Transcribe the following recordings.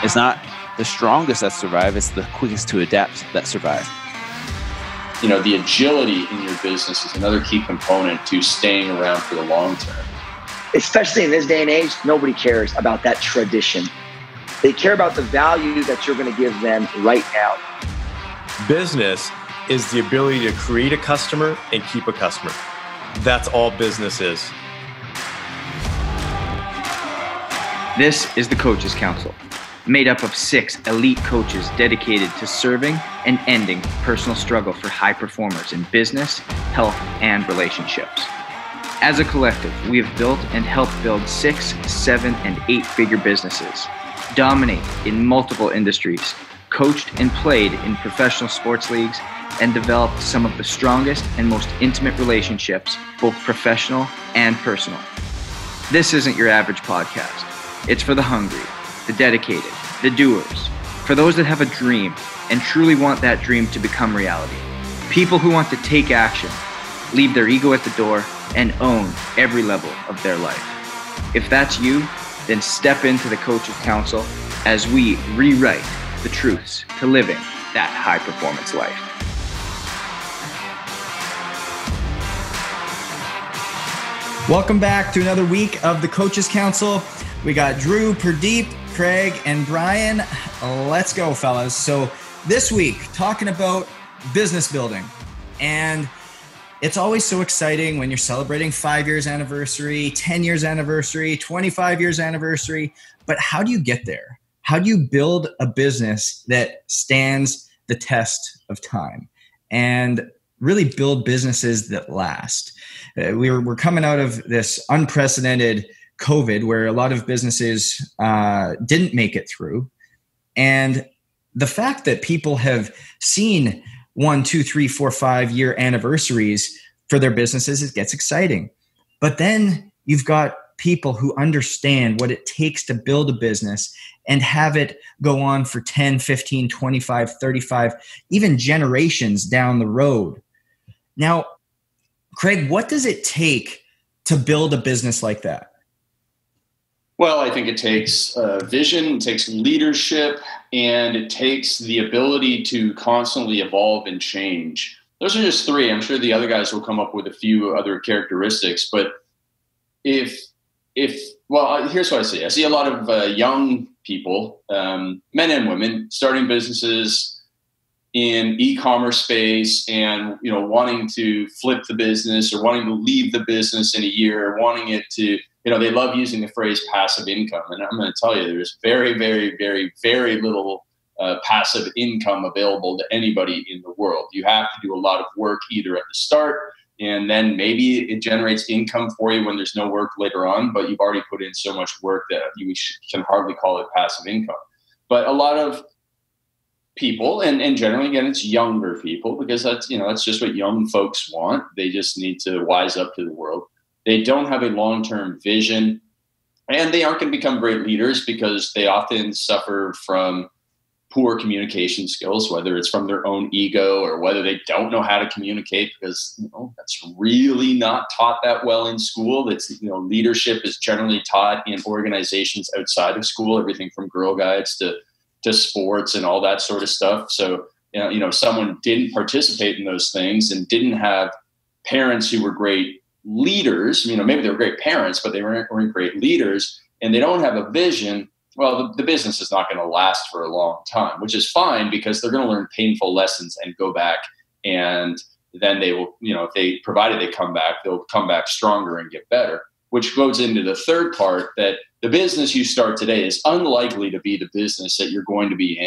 It's not the strongest that survive, it's the quickest to adapt that survive. You know, the agility in your business is another key component to staying around for the long term. Especially in this day and age, nobody cares about that tradition. They care about the value that you're going to give them right now. Business is the ability to create a customer and keep a customer. That's all business is. This is the Coaches Council, made up of 6 elite coaches dedicated to serving and ending personal struggle for high performers in business, health, and relationships. As a collective, we have built and helped build 6, 7, and 8-figure businesses, dominate in multiple industries, coached and played in professional sports leagues, and developed some of the strongest and most intimate relationships, both professional and personal. This isn't your average podcast. It's for the hungry, the dedicated, the doers, for those that have a dream and truly want that dream to become reality. People who want to take action, leave their ego at the door, and own every level of their life. If that's you, then step into the Coaches Council as we rewrite the truths to living that high-performance life. Welcome back to another week of the Coaches Council. We got Drew, Pradeep, Craig, and Brian. Let's go, fellas. So this week, talking about business building. And it's always so exciting when you're celebrating 5 years anniversary, 10 years anniversary, 25 years anniversary. But how do you get there? How do you build a business that stands the test of time and really build businesses that last? We're coming out of this unprecedented COVID where a lot of businesses didn't make it through. And the fact that people have seen 1, 2, 3, 4, 5 year anniversaries for their businesses, it gets exciting. But then you've got people who understand what it takes to build a business and have it go on for 10, 15, 25, 35, even generations down the road. Now, Craig, what does it take to build a business like that? Well, I think it takes vision, it takes leadership, and it takes the ability to constantly evolve and change. Those are just 3. I'm sure the other guys will come up with a few other characteristics. But here's what I see. I see a lot of young people, men and women, starting businesses in e-commerce space and, wanting to flip the business or wanting to leave the business in a year, wanting it to, they love using the phrase passive income. And I'm going to tell you, there's very, very, very, very little passive income available to anybody in the world. You have to do a lot of work either at the start, and then maybe it generates income for you when there's no work later on, but you've already put in so much work that you can hardly call it passive income. But a lot of people, and generally, again, it's younger people, because that's just what young folks want. They just need to wise up to the world. They don't have a long-term vision, and they aren't going to become great leaders because they often suffer from poor communication skills, whether it's from their own ego or whether they don't know how to communicate, because that's really not taught that well in school. That's leadership is generally taught in organizations outside of school, everything from Girl Guides to sports and all that sort of stuff. So someone didn't participate in those things and didn't have parents who were great leaders. Maybe they were great parents, but they weren't great leaders, and they don't have a vision. Well, the business is not going to last for a long time, which is fine, because they're going to learn painful lessons and go back, and then they will, provided they come back, they'll come back stronger and get better, which goes into the third part, that the business you start today is unlikely to be the business that you're going to be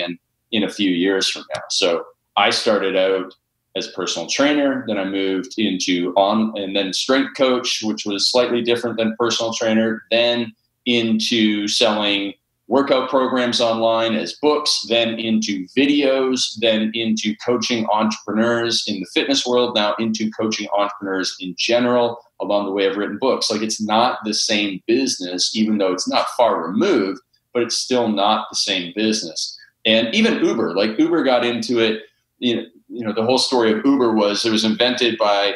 in a few years from now. So I started out as a personal trainer, then I moved into and then strength coach, which was slightly different than personal trainer, then into selling workout programs online as books, then into videos, then into coaching entrepreneurs in the fitness world, now into coaching entrepreneurs in general. Along the way, I've written books. Like, it's not the same business, even though it's not far removed, but it's still not the same business. And even Uber got into it. The whole story of Uber was, it was invented by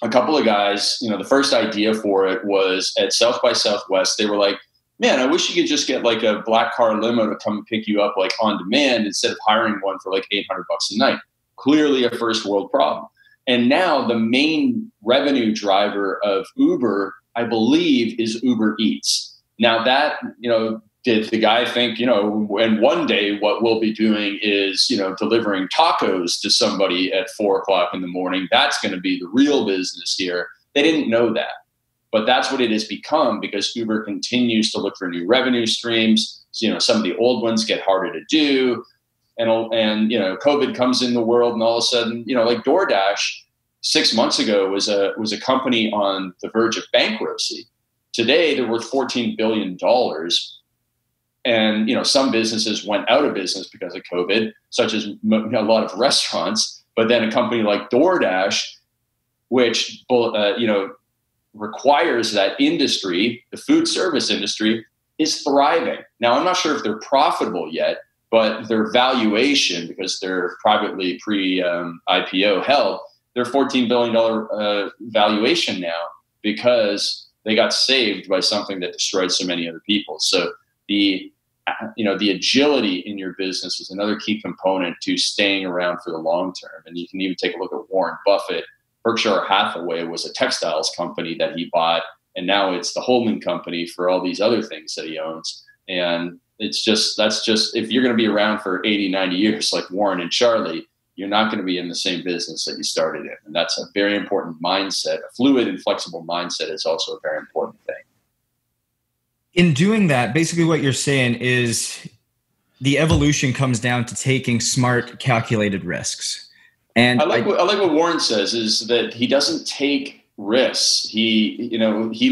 a couple of guys. The first idea for it was at South by Southwest. They were like, man, I wish you could just get like a black car limo to come and pick you up like on demand instead of hiring one for like $800 a night. Clearly a first world problem. And now the main revenue driver of Uber, I believe, is Uber Eats. Now that, did the guy think, and one day what we'll be doing is, delivering tacos to somebody at 4:00 in the morning. That's going to be the real business here. They didn't know that. But that's what it has become because Uber continues to look for new revenue streams. So, some of the old ones get harder to do. And COVID comes in the world, and all of a sudden, like DoorDash 6 months ago was a company on the verge of bankruptcy. Today, they're worth $14 billion. And, some businesses went out of business because of COVID, such as a lot of restaurants. But then a company like DoorDash, which, requires that industry, the food service industry, is thriving. Now, I'm not sure if they're profitable yet, but their valuation, because they're privately pre-IPO held, they're $14 billion valuation now because they got saved by something that destroyed so many other people. So the agility in your business is another key component to staying around for the long term. And you can even take a look at Warren Buffett. Berkshire Hathaway was a textiles company that he bought, and now it's the holding company for all these other things that he owns. And that's just, if you're going to be around for 80, 90 years, like Warren and Charlie, you're not going to be in the same business that you started in. And that's a very important mindset. A fluid and flexible mindset is also a very important thing. In doing that, basically what you're saying is the evolution comes down to taking smart, calculated risks. And I like what Warren says is that he doesn't take risks. He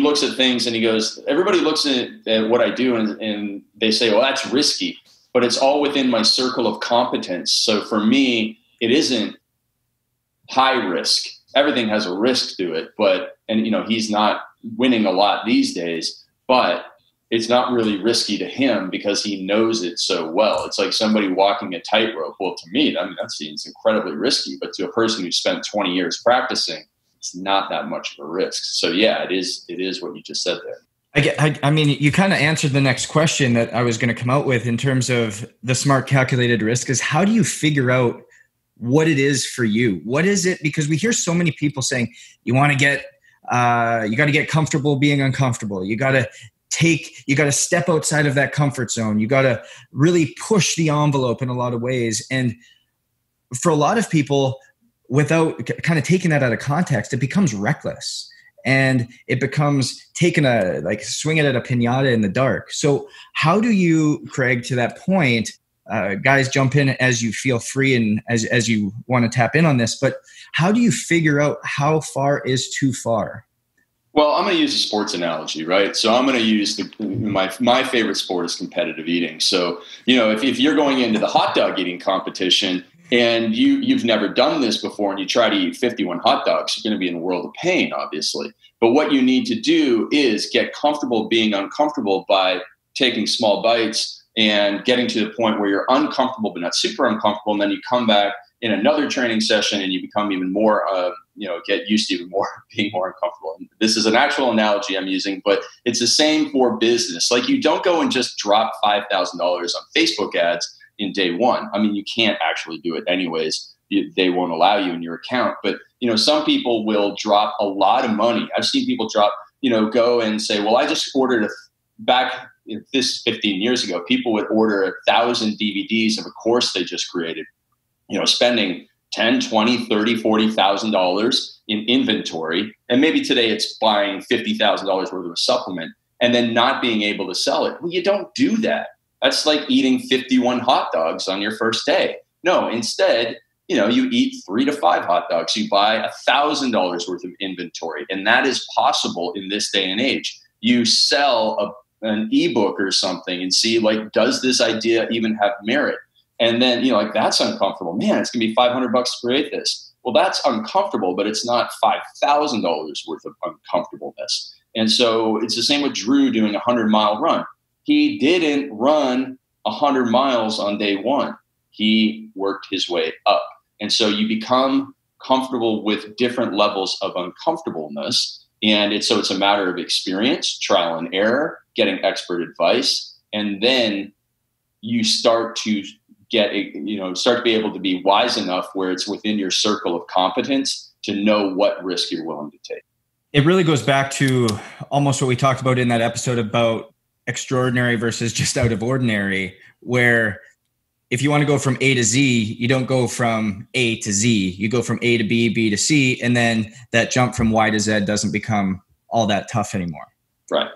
looks at things and he goes, everybody looks at what I do and they say, well, that's risky, but it's all within my circle of competence. So for me, it isn't high risk. Everything has a risk to it, he's not winning a lot these days, but it's not really risky to him because he knows it so well. It's like somebody walking a tightrope. Well, to me, that seems incredibly risky, but to a person who spent 20 years practicing, it's not that much of a risk. So yeah, it is what you just said there. I mean, you kind of answered the next question that I was going to come out with in terms of the smart calculated risk is how do you figure out what it is for you? What is it? Because we hear so many people saying you got to get comfortable being uncomfortable. You got to step outside of that comfort zone. You got to really push the envelope in a lot of ways. And for a lot of people, without kind of taking that out of context, it becomes reckless and it becomes swing it at a piñata in the dark. So how do you, Craig, to that point, guys, jump in as you feel free and as you want to tap in on this, but how do you figure out how far is too far? Well, I'm going to use a sports analogy, right? So I'm going to use my favorite sport is competitive eating. So, if you're going into the hot dog eating competition and you've never done this before and you try to eat 51 hot dogs, you're going to be in a world of pain, obviously. But what you need to do is get comfortable being uncomfortable by taking small bites and getting to the point where you're uncomfortable but not super uncomfortable. And then you come back in another training session and you become even more, get used to even more being more uncomfortable. And this is an actual analogy I'm using, but it's the same for business. Like you don't go and just drop $5,000 on Facebook ads in day one. I mean, you can't actually do it anyways. They won't allow you in your account. But, some people will drop a lot of money. I've seen people go and say, well, I just ordered back this 15 years ago, people would order 1,000 DVDs of a course they just created, spending $10, $20, $30, $40,000 in inventory. And maybe today it's buying $50,000 worth of a supplement and then not being able to sell it. Well, you don't do that. That's like eating 51 hot dogs on your first day. No, instead, you eat 3 to 5 hot dogs. You buy $1,000 worth of inventory. And that is possible in this day and age. You sell an ebook or something and see, does this idea even have merit? And then, that's uncomfortable. Man, it's going to be $500 to create this. Well, that's uncomfortable, but it's not $5,000 worth of uncomfortableness. And so it's the same with Drew doing a 100-mile run. He didn't run 100 miles on day one. He worked his way up. And so you become comfortable with different levels of uncomfortableness. And it's a matter of experience, trial and error, getting expert advice. And then you start to start to be able to be wise enough where it's within your circle of competence to know what risk you're willing to take. It really goes back to almost what we talked about in that episode about extraordinary versus just out of ordinary, where if you want to go from A to Z, you don't go from A to Z. You go from A to B, B to C, and then that jump from Y to Z doesn't become all that tough anymore. Right.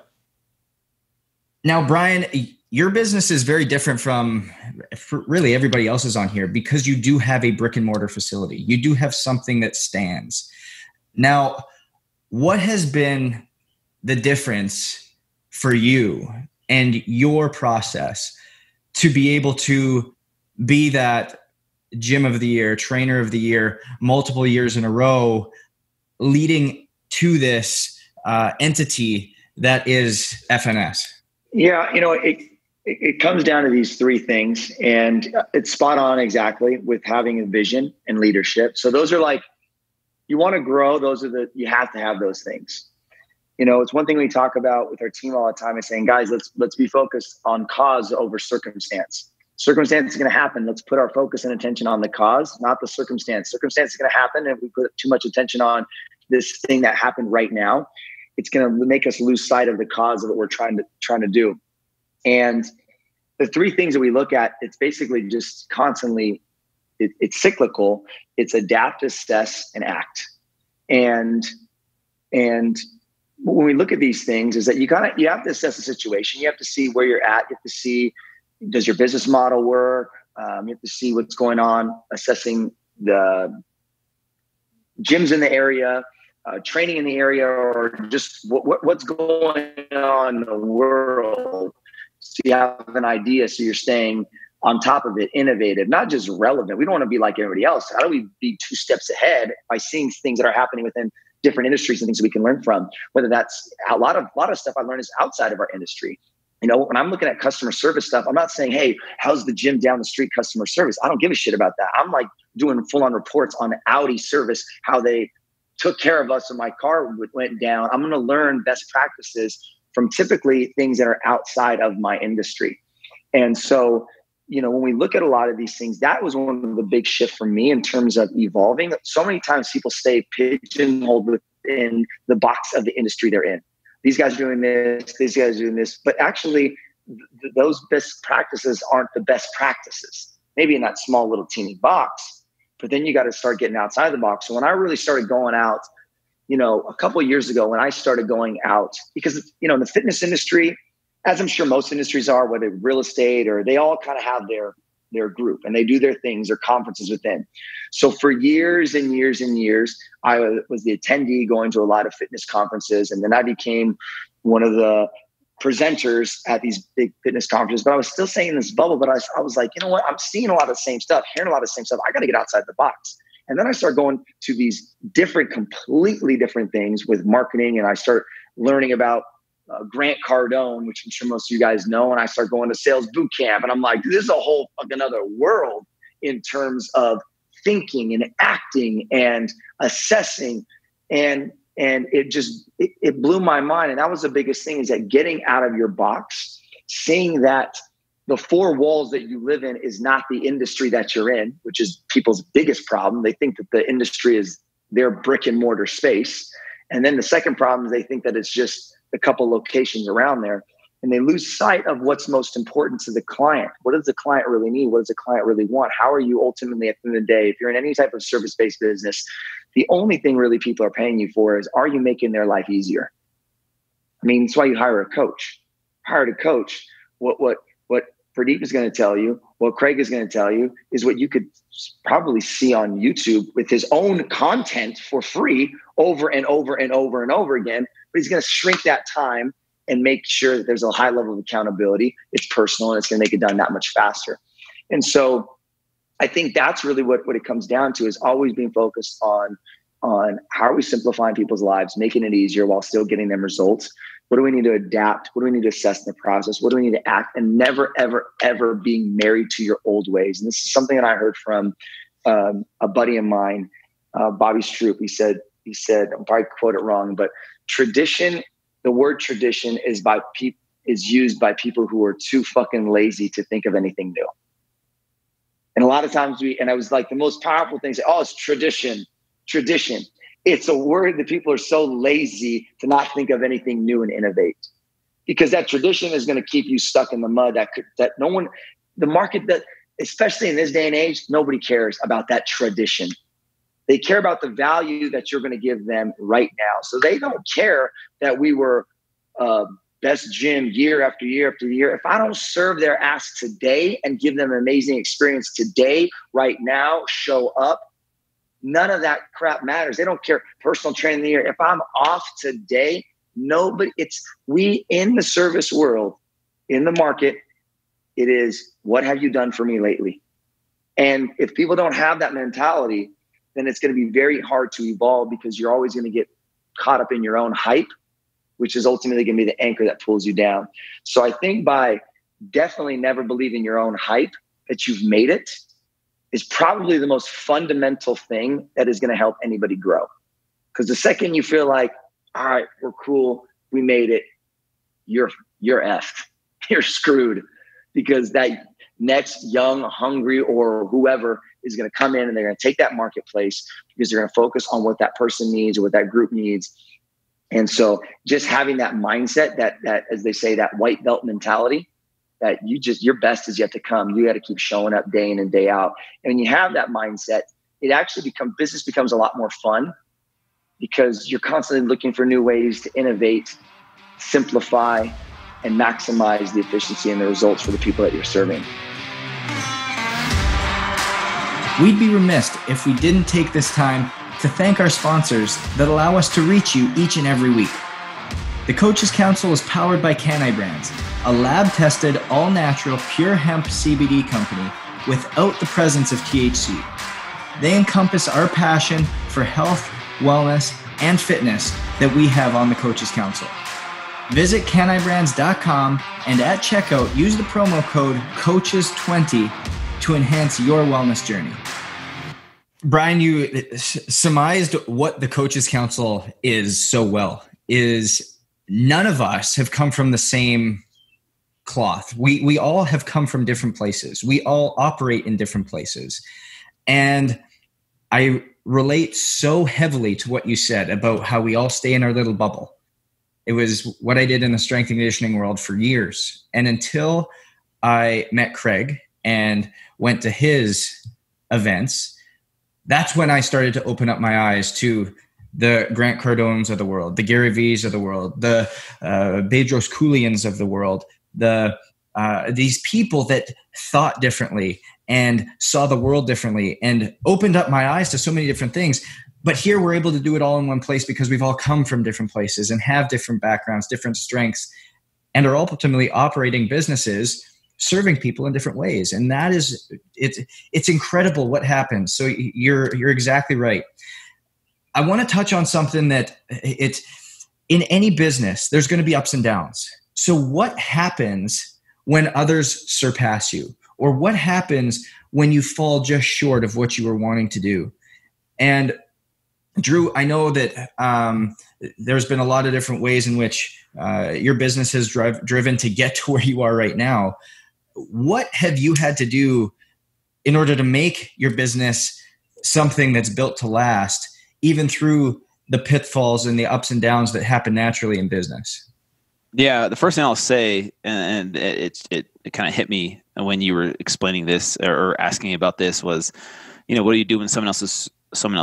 Now, Brian, your business is very different from really everybody else's on here because you do have a brick and mortar facility. You do have something that stands. Now, what has been the difference for you and your process to be able to be that gym of the year, trainer of the year, multiple years in a row, leading to this entity that is FNS? Yeah, it comes down to these three things, and it's spot on exactly with having a vision and leadership. So those are like, you want to grow, you have to have those things. It's one thing we talk about with our team all the time is saying, guys, let's be focused on cause over circumstance. Circumstance is going to happen. Let's put our focus and attention on the cause, not the circumstance. Circumstance is going to happen. If we put too much attention on this thing that happened right now, it's going to make us lose sight of the cause of what we're trying to do. And the three things that we look at, it's basically just constantly, it's cyclical. It's adapt, assess, and act. And when we look at these things is that you have to assess the situation. You have to see where you're at. You have to see, does your business model work? You have to see what's going on, assessing the gyms in the area, training in the area, or just what's going on in the world. So you have an idea. So you're staying on top of it, innovative, not just relevant. We don't want to be like everybody else. How do we be 2 steps ahead by seeing things that are happening within different industries and things that we can learn from? Whether that's a lot of stuff I learned is outside of our industry. When I'm looking at customer service stuff, I'm not saying, hey, how's the gym down the street customer service? I don't give a shit about that. I'm like doing full-on reports on Audi service, how they took care of us when my car went down. I'm going to learn best practices from typically things that are outside of my industry. And so, when we look at a lot of these things, that was one of the big shifts for me in terms of evolving. So many times people stay pigeonholed within the box of the industry they're in. These guys are doing this, these guys are doing this, but actually those best practices aren't the best practices. Maybe in that small little teeny box, but then you got to start getting outside the box. So when I really started going out, a couple of years ago, when I started going out, because, in the fitness industry, as I'm sure most industries are, whether real estate or they all kind of have their group and they do their things, their conferences within. So for years and years and years, I was the attendee going to a lot of fitness conferences. And then I became one of the presenters at these big fitness conferences, but I was still staying in this bubble. But I was like, you know what? I'm seeing a lot of the same stuff, hearing a lot of the same stuff. I got to get outside the box. And then I started going to these completely different things with marketing. And I start learning about Grant Cardone, which I'm sure most of you guys know. And I start going to sales boot camp. And I'm like, this is a whole fucking other world in terms of thinking and acting and assessing. And it blew my mind. And that was the biggest thing, is that getting out of your box, seeing that the 4 walls that you live in is not the industry that you're in, which is people's biggest problem. They think that the industry is their brick and mortar space. And then the second problem is they think that it's just a couple locations around there, and they lose sight of what's most important to the client. What does the client really need? What does the client really want? How are you ultimately, at the end of the day, if you're in any type of service-based business, the only thing really people are paying you for is, are you making their life easier? I mean, that's why you hire a coach. Hire a coach. What Pradeep is going to tell you, what Craig is going to tell you, is what you could probably see on YouTube with his own content for free over and over and over and over again. But he's going to shrink that time and make sure that there's a high level of accountability. It's personal, and it's going to make it done that much faster. And so I think that's really what it comes down to, is always being focused on how are we simplifying people's lives, making it easier while still getting them results. What do we need to adapt? What do we need to assess in the process? What do we need to act? And never, ever, ever being married to your old ways. And this is something that I heard from a buddy of mine, Bobby Stroop. He said, I'll probably quote it wrong, but tradition, the word tradition is by is used by people who are too fucking lazy to think of anything new. And a lot of times I was like, the most powerful thing is, oh, it's tradition. It's a word that people are so lazy to not think of anything new and innovate, because that tradition is going to keep you stuck in the mud. That no one, the market, that especially in this day and age, nobody cares about that tradition. They care about the value that you're going to give them right now. So they don't care that we were best gym year after year after year. If I don't serve their ass today and give them an amazing experience today, right now, show up, none of that crap matters. They don't care. Personal training of the year. If I'm off today, we in the service world, in the market, it is, what have you done for me lately? And if people don't have that mentality, then it's going to be very hard to evolve, because you're always going to get caught up in your own hype, which is ultimately going to be the anchor that pulls you down. So I think by definitely never believing your own hype that you've made it is probably the most fundamental thing that is going to help anybody grow. Because the second you feel like, all right, we're cool, we made it, you're effed. You're screwed, because that next young, hungry, or whoever is going to come in and they're going to take that marketplace, because they're going to focus on what that person needs or what that group needs. And so just having that mindset, that as they say, that white belt mentality, that your best is yet to come. You got to keep showing up day in and day out. And when you have that mindset, business becomes a lot more fun, because you're constantly looking for new ways to innovate, simplify, and maximize the efficiency and the results for the people that you're serving. We'd be remiss if we didn't take this time to thank our sponsors that allow us to reach you each and every week. The Coaches Council is powered by Canai Brands, a lab-tested, all-natural, pure hemp CBD company without the presence of THC. They encompass our passion for health, wellness, and fitness that we have on the Coaches Council. Visit canaibrands.com and at checkout, use the promo code COACHES20 to enhance your wellness journey. Brian, you surmised what the Coaches Council is so well. Is none of us have come from the same cloth. We all have come from different places. We all operate in different places. And I relate so heavily to what you said about how we all stay in our little bubble. It was what I did in the strength and conditioning world for years. And until I met Craig and went to his events, that's when I started to open up my eyes to the Grant Cardones of the world, the Gary V's of the world, the Bedros Keuilians of the world, these people that thought differently and saw the world differently and opened up my eyes to so many different things. But here we're able to do it all in one place, because we've all come from different places and have different backgrounds, different strengths, and are ultimately operating businesses, serving people in different ways. And that is, it's incredible what happens. So you're exactly right. I want to touch on something that in any business, there's going to be ups and downs. So what happens when others surpass you? Or what happens when you fall just short of what you were wanting to do? And Drew, I know that there's been a lot of different ways in which your business has driven to get to where you are right now. What have you had to do in order to make your business something that's built to last, even through the pitfalls and the ups and downs that happen naturally in business? Yeah, the first thing I'll say, and it kind of hit me when you were explaining this or asking about this, was, what do you do when someone else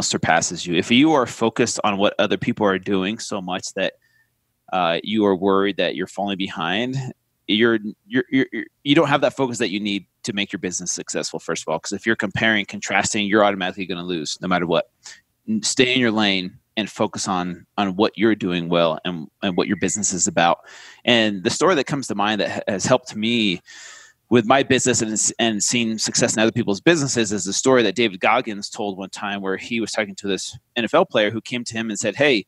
surpasses you? If you are focused on what other people are doing so much that you are worried that you're falling behind, you don't have that focus that you need to make your business successful, first of all. Because if you're comparing, contrasting, you're automatically going to lose no matter what. Stay in your lane and focus on what you're doing well and what your business is about. And the story that comes to mind that has helped me with my business and seeing success in other people's businesses is the story that David Goggins told one time, where he was talking to this NFL player who came to him and said, "Hey,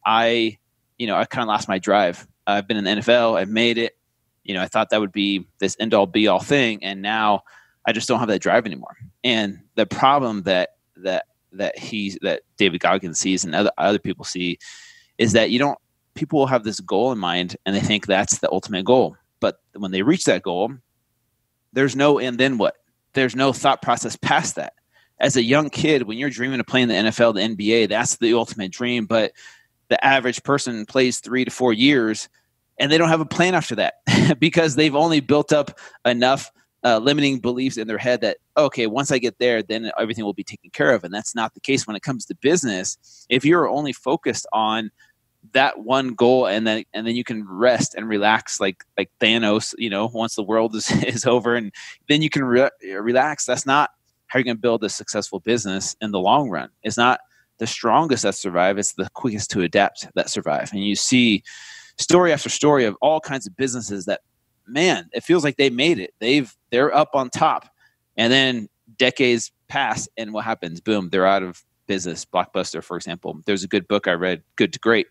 I kind of lost my drive. I've been in the NFL. I've made it. I thought that would be this end all be all thing. And now I just don't have that drive anymore." And the problem that David Goggins sees and other people see is that people will have this goal in mind and they think that's the ultimate goal. But when they reach that goal, there's no and then what? There's no thought process past that. As a young kid, when you're dreaming of playing the NFL, the NBA, that's the ultimate dream. But the average person plays 3 to 4 years and they don't have a plan after that because they've only built up enough limiting beliefs in their head that, okay, once I get there, then everything will be taken care of. And that's not the case when it comes to business. If you're only focused on that one goal and then you can rest and relax like Thanos, once the world is over and then you can relax. That's not how you're going to build a successful business in the long run. It's not the strongest that survive. It's the quickest to adapt that survive. And you see story after story of all kinds of businesses that, man, it feels like they made it. They're up on top and then decades pass and what happens? Boom, they're out of business. Blockbuster, for example. There's a good book I read, Good to Great.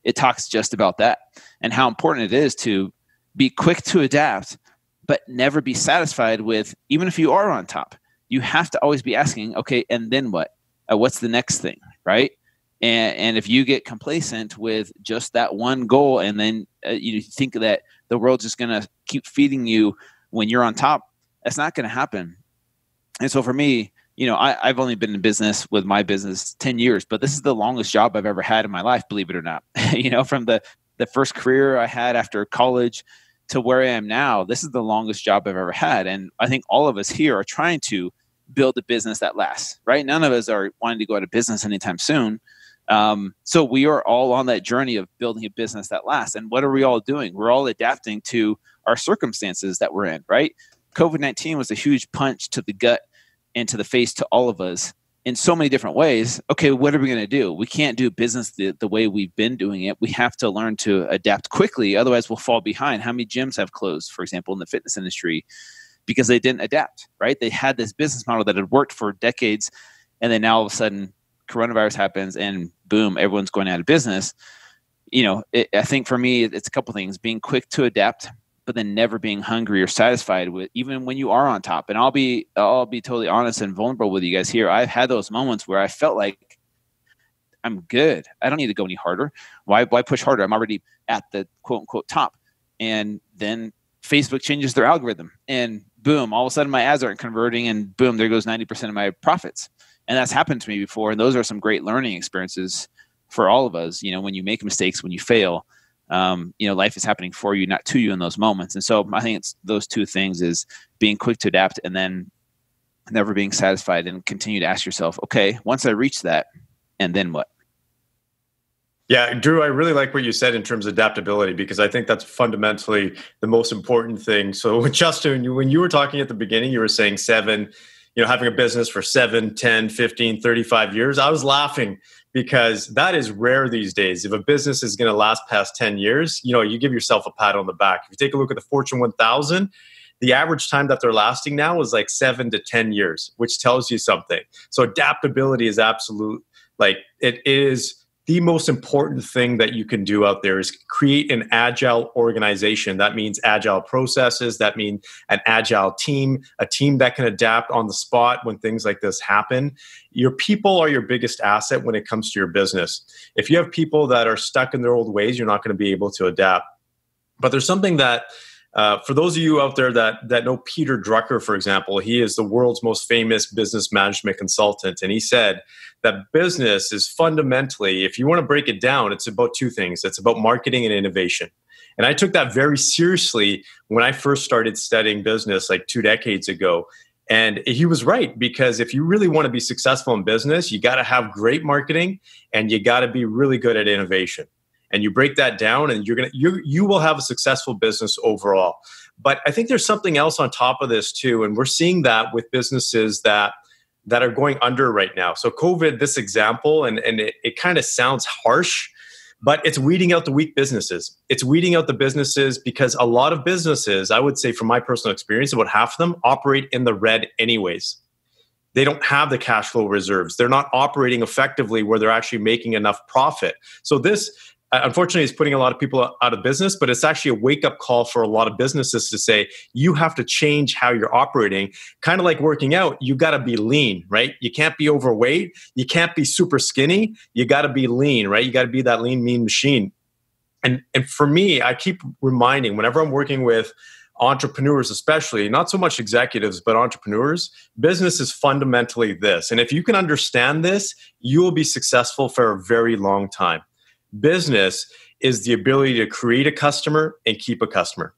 It talks just about that and how important it is to be quick to adapt, but never be satisfied with, even if you are on top, you have to always be asking, okay, and then what? What's the next thing, right? And if you get complacent with just that one goal and then you think that the world's just going to keep feeding you when you're on top, that's not going to happen. And so for me, I've only been in business with my business 10 years, but this is the longest job I've ever had in my life, believe it or not. From the first career I had after college to where I am now, this is the longest job I've ever had. And I think all of us here are trying to build a business that lasts, right? None of us are wanting to go out of business anytime soon. So we are all on that journey of building a business that lasts. And what are we all doing? We're all adapting to our circumstances that we're in, right? COVID-19 was a huge punch to the gut and to the face to all of us in so many different ways. Okay, what are we going to do? We can't do business the way we've been doing it. We have to learn to adapt quickly. Otherwise, we'll fall behind. How many gyms have closed, for example, in the fitness industry because they didn't adapt, right? They had this business model that had worked for decades, and then now all of a sudden coronavirus happens and boom, everyone's going out of business. I think for me, it's a couple things: being quick to adapt, but then never being hungry or satisfied with, even when you are on top. And I'll be totally honest and vulnerable with you guys here. I've had those moments where I felt like I'm good. I don't need to go any harder. Why push harder? I'm already at the quote unquote top. And then Facebook changes their algorithm and boom, all of a sudden my ads aren't converting and boom, there goes 90% of my profits. And that's happened to me before. And those are some great learning experiences for all of us. When you make mistakes, when you fail, life is happening for you, not to you in those moments. And so I think it's those two things: is being quick to adapt and then never being satisfied, and continue to ask yourself, okay, once I reach that, and then what? Yeah, Drew, I really like what you said in terms of adaptability, because I think that's fundamentally the most important thing. So Justin, when you were talking at the beginning, you were saying having a business for 7, 10, 15, 35 years. I was laughing because that is rare these days. If a business is going to last past 10 years, you give yourself a pat on the back. If you take a look at the Fortune 1000, the average time that they're lasting now is like 7 to 10 years, which tells you something. So adaptability is absolute. It is the most important thing that you can do out there is create an agile organization. That means agile processes. That means an agile team, a team that can adapt on the spot when things like this happen. Your people are your biggest asset when it comes to your business. If you have people that are stuck in their old ways, you're not going to be able to adapt. But there's something that, for those of you out there that know Peter Drucker, for example, he is the world's most famous business management consultant. And he said that business is fundamentally, if you want to break it down, it's about two things. It's about marketing and innovation. And I took that very seriously when I first started studying business like 2 decades ago. And he was right, because if you really want to be successful in business, you got to have great marketing and you got to be really good at innovation. And you break that down and you will have a successful business overall. But I think there's something else on top of this too. And we're seeing that with businesses that are going under right now. So COVID, this example, and it kind of sounds harsh, but it's weeding out the weak businesses. It's weeding out the businesses because a lot of businesses, I would say from my personal experience, about half of them operate in the red anyways. They don't have the cash flow reserves. They're not operating effectively where they're actually making enough profit. So this, unfortunately, it's putting a lot of people out of business, but it's actually a wake-up call for a lot of businesses to say, you have to change how you're operating. Kind of like working out, you got to be lean, right? You can't be overweight. You can't be super skinny. You got to be lean, right? You got to be that lean, mean machine. And for me, I keep reminding whenever I'm working with entrepreneurs, especially, not so much executives, but entrepreneurs, business is fundamentally this. And if you can understand this, you will be successful for a very long time. Business is the ability to create a customer and keep a customer.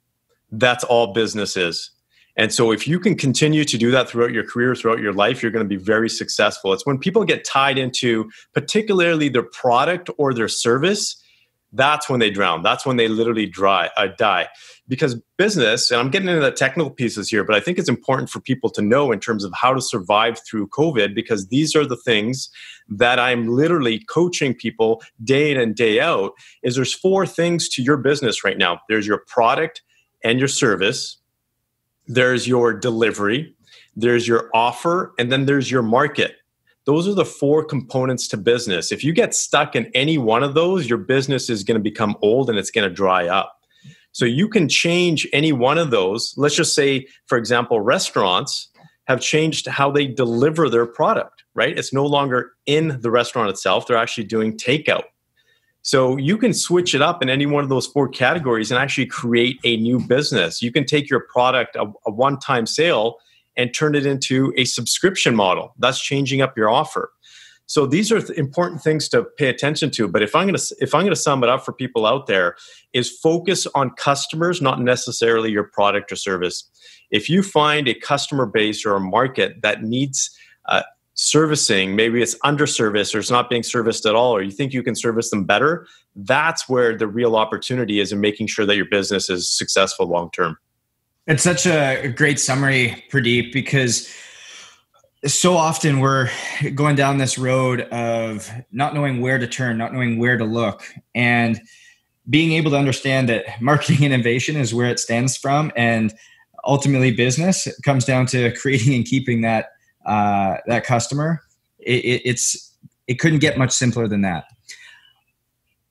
That's all business is. And so if you can continue to do that throughout your career, throughout your life, you're going to be very successful. It's when people get tied into particularly their product or their service, that's when they drown. That's when they literally die. Because business, and I'm getting into the technical pieces here, but I think it's important for people to know in terms of how to survive through COVID, because these are the things that I'm literally coaching people day in and day out, is there's 4 things to your business right now. There's your product and your service. There's your delivery. There's your offer. And then there's your market. Those are the 4 components to business. If you get stuck in any one of those, your business is going to become old and it's going to dry up. So you can change any one of those. Let's just say, for example, restaurants have changed how they deliver their product, right? It's no longer in the restaurant itself. They're actually doing takeout. So you can switch it up in any one of those 4 categories and actually create a new business. You can take your product, a one-time sale, and turn it into a subscription model. That's changing up your offer. So these are important things to pay attention to. But if I'm going to sum it up for people out there, is focus on customers, not necessarily your product or service. If you find a customer base or a market that needs servicing, maybe it's underserviced or it's not being serviced at all, or you think you can service them better, that's where the real opportunity is in making sure that your business is successful long term. It's such a great summary, Pradeep, because so often we're going down this road of not knowing where to turn, not knowing where to look, and being able to understand that marketing innovation is where it stands from. And ultimately business comes down to creating and keeping that customer. It couldn't get much simpler than that.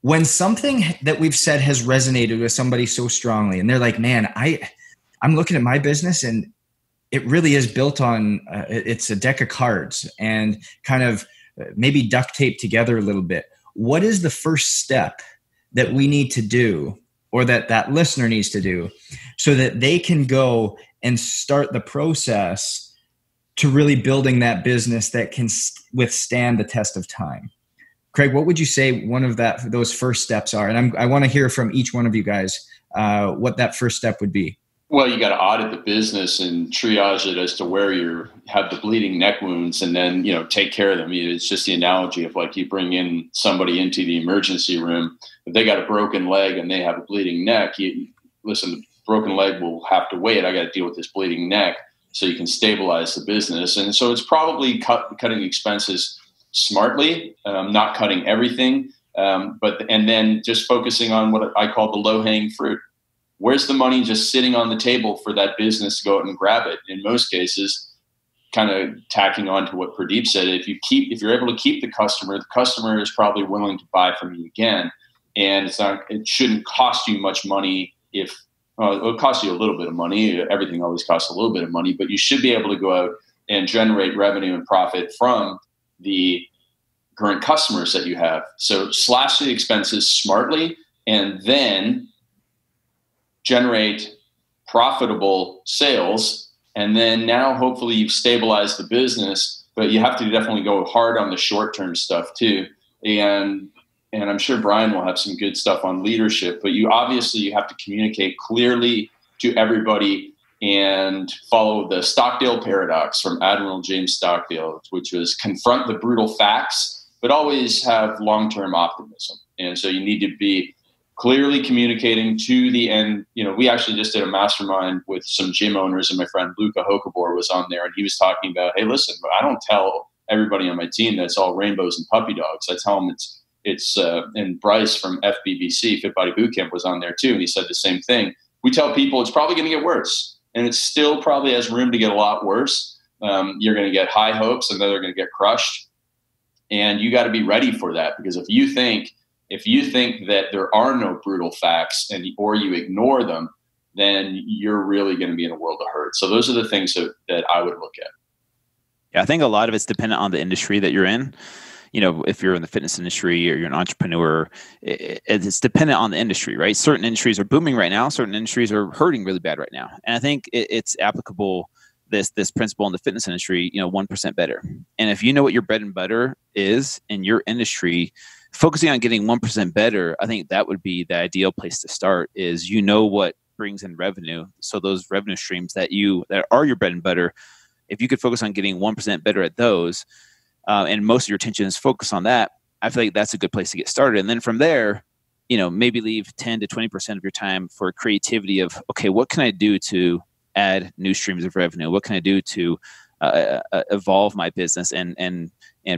When something that we've said has resonated with somebody so strongly, and they're like, man, I'm looking at my business and it really is built on, it's a deck of cards and kind of maybe duct taped together a little bit. What is the first step that we need to do, or that listener needs to do, so that they can go and start the process to really building that business that can withstand the test of time? Craig, what would you say one of those first steps are? And I want to hear from each one of you guys what that first step would be. Well, you got to audit the business and triage it as to where you have the bleeding neck wounds, and then, take care of them. It's just the analogy of like you bring in somebody into the emergency room. If they got a broken leg and they have a bleeding neck, listen, the broken leg will have to wait. I got to deal with this bleeding neck so you can stabilize the business. And so it's probably cutting expenses smartly, not cutting everything, and then just focusing on what I call the low-hanging fruit. Where's the money just sitting on the table for that business to go out and grab it? In most cases, kind of tacking on to what Pradeep said, if you're able to keep the customer is probably willing to buy from you again. And it shouldn't cost you much money. It'll cost you a little bit of money. Everything always costs a little bit of money, but you should be able to go out and generate revenue and profit from the current customers that you have. So slash the expenses smartly, and then generate profitable sales. And then now hopefully you've stabilized the business, but you have to definitely go hard on the short-term stuff too. And I'm sure Brian will have some good stuff on leadership, but you have to communicate clearly to everybody and follow the Stockdale paradox from Admiral James Stockdale, which was confront the brutal facts, but always have long-term optimism. And so you need to be clearly communicating to the end. We actually just did a mastermind with some gym owners, and my friend Luca Hokabor was on there, and he was talking about, hey, listen, I don't tell everybody on my team that it's all rainbows and puppy dogs. I tell them it's and Bryce from FBBC, Fit Body Bootcamp, was on there too, and he said the same thing. We tell people it's probably going to get worse, and it still probably has room to get a lot worse. You're going to get high hopes, and then they're going to get crushed, and you got to be ready for that, because if you think that there are no brutal facts or you ignore them, then you're really going to be in a world of hurt. So those are the things that I would look at. Yeah, I think a lot of it's dependent on the industry that you're in. if you're in the fitness industry or you're an entrepreneur, it's dependent on the industry, right? Certain industries are booming right now. Certain industries are hurting really bad right now. And I think it's applicable, this principle in the fitness industry, 1% better. And if you know what your bread and butter is in your industry, focusing on getting 1% better, I think that would be the ideal place to start, is what brings in revenue. So those revenue streams that are your bread and butter, if you could focus on getting 1% better at those, and most of your attention is focused on that, I feel like that's a good place to get started. And then from there, maybe leave 10 to 20% of your time for creativity of, okay, what can I do to add new streams of revenue? What can I do to evolve my business and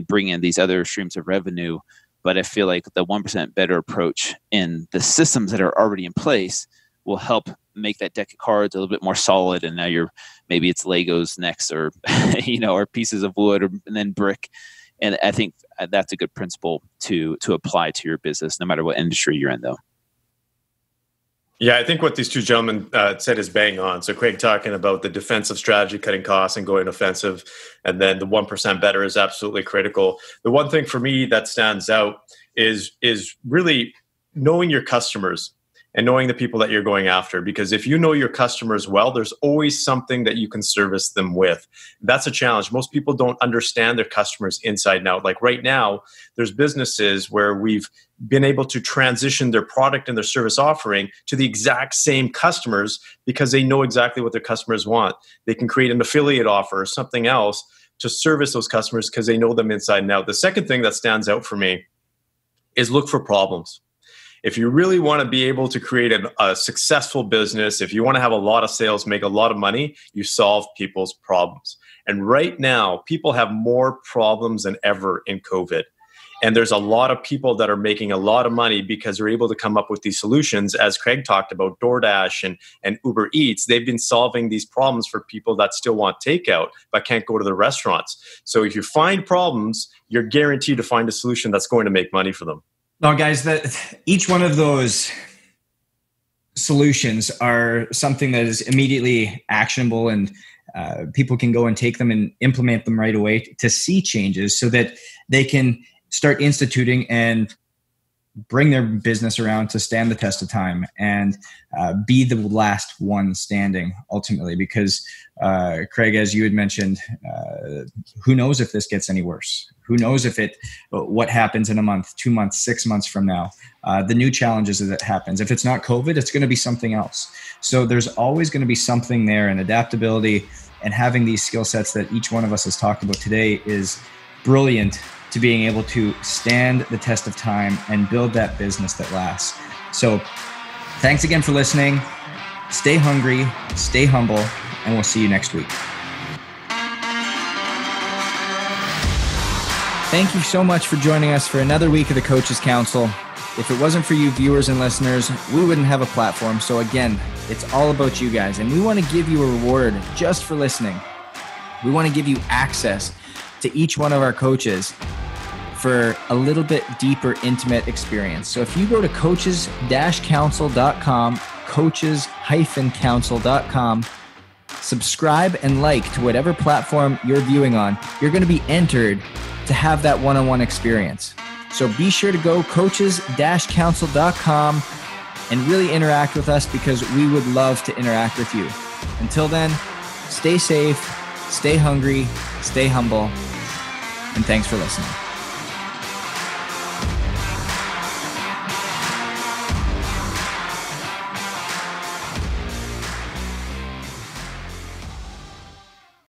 bring in these other streams of revenue? But I feel like the 1% better approach in the systems that are already in place will help make that deck of cards a little bit more solid. And now maybe it's Legos next, or, or pieces of wood, and then brick. And I think that's a good principle to apply to your business, no matter what industry you're in, though. Yeah, I think what these two gentlemen said is bang on. So Craig talking about the defensive strategy, cutting costs and going offensive, and then the 1% better is absolutely critical. The one thing for me that stands out is really knowing your customers and knowing the people that you're going after. Because if you know your customers well, there's always something that you can service them with. That's a challenge. Most people don't understand their customers inside and out. Like right now, there's businesses where we've been able to transition their product and their service offering to the exact same customers because they know exactly what their customers want. They can create an affiliate offer or something else to service those customers because they know them inside and out. The second thing that stands out for me is look for problems. If you really want to be able to create a successful business, if you want to have a lot of sales, make a lot of money, you solve people's problems. And right now, people have more problems than ever in COVID. And there's a lot of people that are making a lot of money because they're able to come up with these solutions. As Craig talked about, DoorDash and Uber Eats, they've been solving these problems for people that still want takeout but can't go to the restaurants. So if you find problems, you're guaranteed to find a solution that's going to make money for them. No, guys, each one of those solutions are something that is immediately actionable, and people can go and take them and implement them right away to see changes so that they can start instituting and bring their business around to stand the test of time and be the last one standing ultimately. Because Craig, as you had mentioned, who knows if this gets any worse? Who knows what happens in a month, 2 months, 6 months from now? The new challenges that happens. If it's not COVID, it's going to be something else. So there's always going to be something there, and adaptability and having these skill sets that each one of us has talked about today is brilliant to being able to stand the test of time and build that business that lasts. So thanks again for listening. Stay hungry, stay humble, and we'll see you next week. Thank you so much for joining us for another week of the Coaches Council. If it wasn't for you viewers and listeners, we wouldn't have a platform. So again, it's all about you guys, and we want to give you a reward just for listening. We want to give you access to each one of our coaches for a little bit deeper, intimate experience. So if you go to coaches-council.com, coaches-council.com, subscribe and like to whatever platform you're viewing on, you're going to be entered to have that one-on-one experience. So be sure to go coaches-council.com and really interact with us, because we would love to interact with you. Until then, stay safe, stay hungry, stay humble, and thanks for listening.